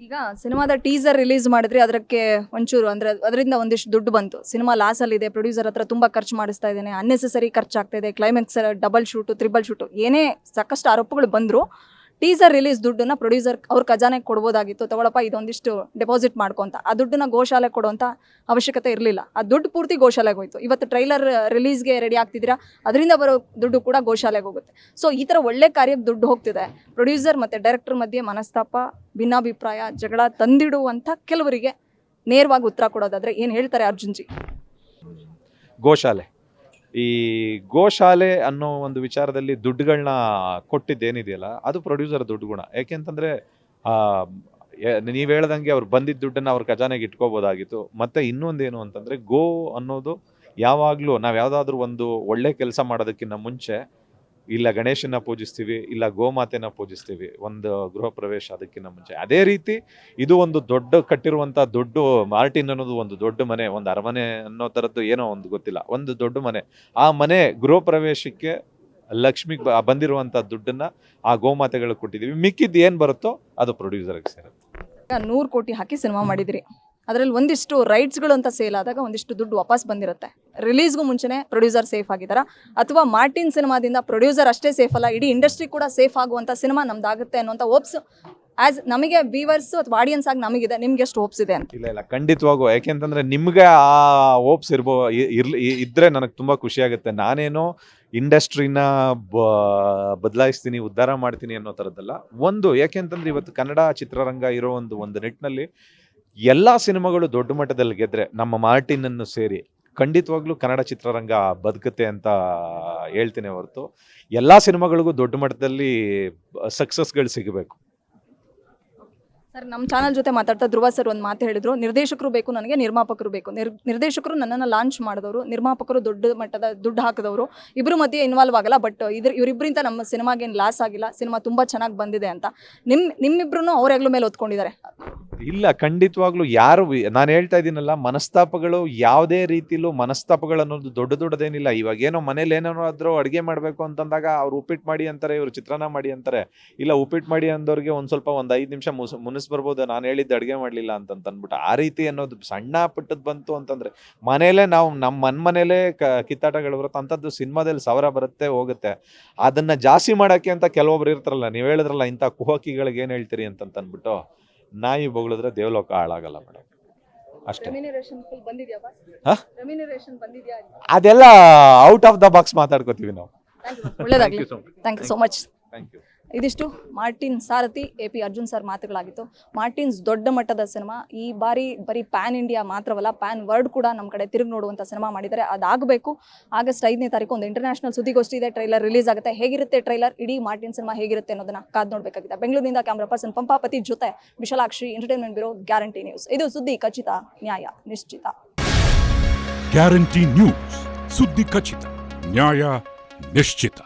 ಈಗ ಸಿನಿಮಾದ teaser release ಮಾಡಿದ್ರೆ ಅದಕ್ಕೆ ಒಂಚೂರು ಅಂದ್ರೆ ಅದರಿಂದ ಒಂದಿಷ್ಟು ದುಡ್ಡು ಬಂತು. ಸಿನಿಮಾ ಲಾಸ್ ಅಲ್ಲಿ ಇದೆ, ಪ್ರೊಡ್ಯೂಸರ್ ಹತ್ರ ತುಂಬಾ ಖರ್ಚು ಮಾಡಿಸ್ತಾ ಇದ್ದೇನೆ, ಅನ್ನೆಸೆಸರಿ ಖರ್ಚಾಗ್ತಾ ಇದೆ, climax double shoot triple shoot ಏನೇ ಸಾಕಷ್ಟು ಆರೋಪಗಳು ಬಂದ್ರು ಟೀಸರ್ ರಿಲೀಸ್ ದುಡ್ಡನ್ನ ಪ್ರೊಡ್ಯೂಸರ್ ಅವ್ರ ಖಜಾನೆಗೆ ಕೊಡ್ಬೋದಾಗಿತ್ತು. ತಗೊಳಪ್ಪ ಇದೊಂದಿಷ್ಟು ಡೆಪಾಸಿಟ್ ಮಾಡ್ಕೊಂತ ಆ ದುಡ್ಡನ್ನ ಗೋಶಾಲೆ ಕೊಡುವಂತ ಅವಶ್ಯಕತೆ ಇರಲಿಲ್ಲ. ಆ ದುಡ್ಡು ಪೂರ್ತಿ ಗೋಶಾಲೆಗೆ ಹೋಯ್ತು. ಇವತ್ತು ಟ್ರೈಲರ್ ರಿಲೀಸ್ಗೆ ರೆಡಿ ಆಗ್ತಿದ್ದೀರಾ, ಅದರಿಂದ ಬರೋ ದುಡ್ಡು ಕೂಡ ಗೋಶಾಲೆಗೆ ಹೋಗುತ್ತೆ. ಸೊ ಈ ಥರ ಒಳ್ಳೆ ಕಾರ್ಯಕ್ಕೆ ದುಡ್ಡು ಹೋಗ್ತಿದೆ. ಪ್ರೊಡ್ಯೂಸರ್ ಮತ್ತು ಡೈರೆಕ್ಟರ್ ಮಧ್ಯೆ ಮನಸ್ತಾಪ, ಭಿನ್ನಾಭಿಪ್ರಾಯ, ಜಗಳ ತಂದಿಡುವಂಥ ಕೆಲವರಿಗೆ ನೇರವಾಗಿ ಉತ್ತರ ಕೊಡೋದಾದ್ರೆ ಏನು ಹೇಳ್ತಾರೆ ಅರ್ಜುನ್ ಜಿ? ಗೋಶಾಲೆ, ಈ ಗೋಶಾಲೆ ಅನ್ನೋ ಒಂದು ವಿಚಾರದಲ್ಲಿ ದುಡ್ಡುಗಳನ್ನ ಕೊಟ್ಟಿದ್ದೇನಿದೆಯಲ್ಲ ಅದು ಪ್ರೊಡ್ಯೂಸರ್ ದುಡ್ಡು ಗುಣ. ಯಾಕೆಂತಂದರೆ ನೀವು ಹೇಳ್ದಂಗೆ ಅವ್ರು ಬಂದಿದ್ದ ದುಡ್ಡನ್ನು ಅವ್ರ ಖಜಾನೆಗೆ ಇಟ್ಕೋಬೋದಾಗಿತ್ತು. ಮತ್ತು ಇನ್ನೊಂದೇನು ಅಂತಂದರೆ ಗೋ ಅನ್ನೋದು ಯಾವಾಗಲೂ ನಾವು ಯಾವುದಾದ್ರೂ ಒಂದು ಒಳ್ಳೆ ಕೆಲಸ ಮಾಡೋದಕ್ಕಿಂತ ಮುಂಚೆ ಇಲ್ಲ ಗಣೇಶನ ಪೂಜಿಸ್ತೀವಿ, ಇಲ್ಲ ಗೋಮಾತೆನ ಪೂಜಿಸ್ತೀವಿ ಒಂದು ಗೃಹ ಪ್ರವೇಶ ಅದಕ್ಕಿಂತ ಮುಂಚೆ. ಅದೇ ರೀತಿ ಇದು ಒಂದು ದೊಡ್ಡ ಕಟ್ಟಿರುವಂಥ ದೊಡ್ಡ ಮಾರ್ಟಿನ್ ಅನ್ನೋದು ಒಂದು ದೊಡ್ಡ ಮನೆ, ಒಂದು ಅರಮನೆ ಅನ್ನೋ ಥರದ್ದು ಏನೋ ಒಂದು ಗೊತ್ತಿಲ್ಲ, ಒಂದು ದೊಡ್ಡ ಮನೆ. ಆ ಮನೆ ಗೃಹ ಪ್ರವೇಶಕ್ಕೆ ಲಕ್ಷ್ಮಿಗೆ ಬಂದಿರುವಂಥ ದುಡ್ಡನ್ನು ಆ ಗೋಮಾತೆಗಳಿಗೆ ಕೊಟ್ಟಿದ್ದೀವಿ. ಮಿಕ್ಕಿದ್ದು ಏನು ಬರುತ್ತೋ ಅದು ಪ್ರೊಡ್ಯೂಸರ್ಗೆ ಸೇರುತ್ತೆ. 100 ಕೋಟಿ ಹಾಕಿ ಸಿನಿಮಾ ಮಾಡಿದಿರಿ, ಅದರಲ್ಲಿ ಒಂದಿಷ್ಟು ರೈಟ್ಸ್ಗಳು ಅಂತ ಸೇಲ್ ಆದಾಗ ಒಂದಿಷ್ಟು ದುಡ್ಡು ವಾಪಸ್ ಬಂದಿರುತ್ತೆ. ರಿಲೀಸ್ಗೂ ಮುಂಚೆನೇ ಪ್ರೊಡ್ಯೂಸರ್ ಸೇಫ್ ಆಗಿದ್ದಾರಾ, ಅಥವಾ ಮಾರ್ಟಿನ್ ಸಿನಿಮಾದಿಂದ ಪ್ರೊಡ್ಯೂಸರ್ ಅಷ್ಟೇ ಸೇಫ್ ಅಲ್ಲ ಇಡೀ ಇಂಡಸ್ಟ್ರಿ ಕೂಡ ಸೇಫ್ ಆಗುವಂಥ ಸಿನಿಮಾ ನಮ್ದಾಗುತ್ತೆ ಅನ್ನೋಂಥ ಹೋಪ್ಸ್ ಆಸ್ ನಮಗೆ ವ್ಯೂವರ್ಸ್ ಅಥವಾ ಆಡಿಯನ್ಸ್ ಆಗಿ ನಮಗಿದೆ, ನಿಮ್ಗೆ ಎಷ್ಟು ಹೋಪ್ಸ್ ಇದೆ ಅಂತ? ಇಲ್ಲ ಖಂಡಿತವಾಗೂ. ಯಾಕೆಂತಂದ್ರೆ ನಿಮ್ಗೆ ಆ ಹೋಪ್ಸ್ ಇದ್ರೆ ನನಗೆ ತುಂಬ ಖುಷಿ ಆಗುತ್ತೆ. ನಾನೇನೋ ಇಂಡಸ್ಟ್ರಿನ ಬದಲಾಯಿಸ್ತೀನಿ, ಉದ್ಧಾರ ಮಾಡ್ತೀನಿ ಅನ್ನೋ ಥರದ್ದಲ್ಲ. ಯಾಕೆಂತಂದ್ರೆ ಇವತ್ತು ಕನ್ನಡ ಚಿತ್ರರಂಗ ಇರೋ ಒಂದು ನಿಟ್ಟಿನಲ್ಲಿ ಎಲ್ಲ ಸಿನಿಮಾಗಳು ದೊಡ್ಡ ಮಟ್ಟದಲ್ಲಿ ಗೆದ್ರೆ ನಮ್ಮ ಮಾರ್ಟಿನನ್ನು ಸೇರಿ ಖಂಡಿತವಾಗ್ಲೂ ಕನ್ನಡ ಚಿತ್ರರಂಗ ಬದುಕುತ್ತೆ ಅಂತ ಹೇಳ್ತೀನಿ ಹೊರತು ಎಲ್ಲ ಸಿನಿಮಾಗಳಿಗೂ ದೊಡ್ಡ ಮಟ್ಟದಲ್ಲಿ ಸಕ್ಸಸ್ಗಳು ಸಿಗಬೇಕು. ಸರ್, ನಮ್ಮ ಚಾನಲ್ ಜೊತೆ ಮಾತಾಡ್ತಾ ಧ್ರುವ ಸರ್ ಒಂದು ಮಾತು ಹೇಳಿದ್ರು, ನಿರ್ದೇಶಕರು ಬೇಕು ನನಗೆ, ನಿರ್ಮಾಪಕರು ಬೇಕು. ನಿರ್ದೇಶಕರು ನನ್ನನ್ನು ಲಾಂಚ್ ಮಾಡಿದವರು, ನಿರ್ಮಾಪಕರು ದೊಡ್ಡ ಮಟ್ಟದ ದುಡ್ಡು ಹಾಕಿದವರು, ಇಬ್ಬರು ಮಧ್ಯೆ ಇನ್ವಾಲ್ವ್ ಆಗಲ್ಲ. ಬಟ್ ಇವರಿಬ್ಬರಿಂದ ನಮ್ಮ ಸಿನಿಮಾಗೇನು ಲಾಸ್ ಆಗಿಲ್ಲ, ಸಿನಿಮಾ ತುಂಬ ಚೆನ್ನಾಗಿ ಬಂದಿದೆ ಅಂತ ನಿಮ್ಮಿಬ್ರು ಅವ್ರ ಹೆಗ್ಲ ಮೇಲೆ ಹೊತ್ಕೊಂಡಿದ್ದಾರೆ. ಇಲ್ಲ ಖಂಡಿತವಾಗ್ಲೂ ಯಾರು, ನಾನು ಹೇಳ್ತಾ ಇದ್ದೀನಲ್ಲ, ಮನಸ್ತಾಪಗಳು ಯಾವುದೇ ರೀತಿಲೂ ಮನಸ್ತಾಪಗಳು ಅನ್ನೋದು ದೊಡ್ಡದೇನಿಲ್ಲ. ಇವಾಗ ಏನೋ ಮನೇಲಿ ಏನಾದ್ರೂ ಅಡುಗೆ ಮಾಡಬೇಕು ಅಂತಂದಾಗ ಅವ್ರು ಉಪ್ಪಿಟ್ಟು ಮಾಡಿ ಅಂತಾರೆ, ಇವರು ಚಿತ್ರಾನ್ನ ಮಾಡಿ ಅಂತಾರೆ. ಇಲ್ಲ ಉಪ್ಪಿಟ್ಟು ಮಾಡಿ ಅಂದವ್ರಿಗೆ ಒಂದು 5 ನಿಮಿಷ ಮುನಿಸ್ಬರ್ಬೋದು, ನಾನು ಹೇಳಿದ್ದು ಅಡುಗೆ ಮಾಡಲಿಲ್ಲ ಅಂತಂದ್ಬಿಟ್ಟು. ಆ ರೀತಿ ಅನ್ನೋದು ಸಣ್ಣ ಪುಟ್ಟದ್ದು ಬಂತು ಅಂತಂದರೆ ಮನೇಲೇ ನಾವು ನಮ್ಮ ಮನೇಲೇ ಕಿತ್ತಾಟಗಳು ಬರುತ್ತೆ. ಅಂಥದ್ದು ಸಿನಿಮಾದಲ್ಲಿ 1000 ಬರುತ್ತೆ ಹೋಗುತ್ತೆ. ಅದನ್ನು ಜಾಸ್ತಿ ಮಾಡೋಕ್ಕೆ ಅಂತ ಕೆಲವೊಬ್ರು ಇರ್ತಾರಲ್ಲ, ನೀವು ಹೇಳಿದ್ರಲ್ಲ ಇಂಥ ಕುಹಕಿಗಳಿಗೆ ಏನು ಹೇಳ್ತೀರಿ ಅಂತಂದ್ಬಿಟ್ಟು ನಾಯಿ ಬೊಗಳಿದ್ರೆ ದೇವಲೋಕ ಹಾಳಾಗಲ್ಲ ಮೇಡಮ್, ಅಷ್ಟೇ. ಅದೆಲ್ಲ ಔಟ್ ಆಫ್ ದ ಬಾಕ್ಸ್ ಮಾತಾಡ್ಕೋತೀವಿ ನಾವು. ಒಳ್ಳೆಯದಾಗಲಿ, thank you so much. Thank you. ಇದಿಷ್ಟು ಮಾರ್ಟಿನ್ ಸಾರಥಿ AP ಅರ್ಜುನ್ ಸರ್ ಮಾತುಗಳಾಗಿತ್ತು. ಮಾರ್ಟಿನ್ಸ್ ದೊಡ್ಡ ಮಟ್ಟದ ಸಿನಿಮಾ, ಈ ಬಾರಿ ಬರೀ ಪ್ಯಾನ್ ಇಂಡಿಯಾ ಮಾತ್ರವಲ್ಲ ಪ್ಯಾನ್ ವರ್ಲ್ಡ್ ಕೂಡ ನಮ್ಮ ಕಡೆ ತಿರುಗಿ ನೋಡುವಂಥ ಸಿನಿಮಾ ಮಾಡಿದ್ದಾರೆ. ಅದಾಗಬೇಕು. ಆಗಸ್ಟ್ 5ನೇ ತಾರೀಕು ಒಂದು ಇಂಟರ್ನ್ಯಾಷನಲ್ ಸುದ್ದಿಗೋಷ್ಠಿ ಇದೆ, ಟ್ರೈಲರ್ ರಿಲೀಸ್ ಆಗುತ್ತೆ. ಹೇಗಿರುತ್ತೆ ಟ್ರೈಲರ್, ಇಡೀ ಮಾರ್ಟಿನ್ ಸಿನಿಮಾ ಹೇಗಿರುತ್ತೆ ಅನ್ನೋದನ್ನ ಕಾದು ನೋಡಬೇಕಾಗಿದೆ. ಬೆಂಗಳೂರಿನಿಂದ ಕ್ಯಾಮ್ರಾ ಪರ್ಸನ್ ಪಂಪಾಪತಿ ಜೊತೆ Vishalakshi, entertainment bureau, guarantee news. ಇದು ಸುದ್ದಿ ಖಚಿತ, ನ್ಯಾಯ ನಿಶ್ಚಿತ. ಗ್ಯಾರಂಟಿ ನ್ಯೂಸ್, ಸುದ್ದಿ ಖಚಿತ, ನ್ಯಾಯ ನಿಶ್ಚಿತ.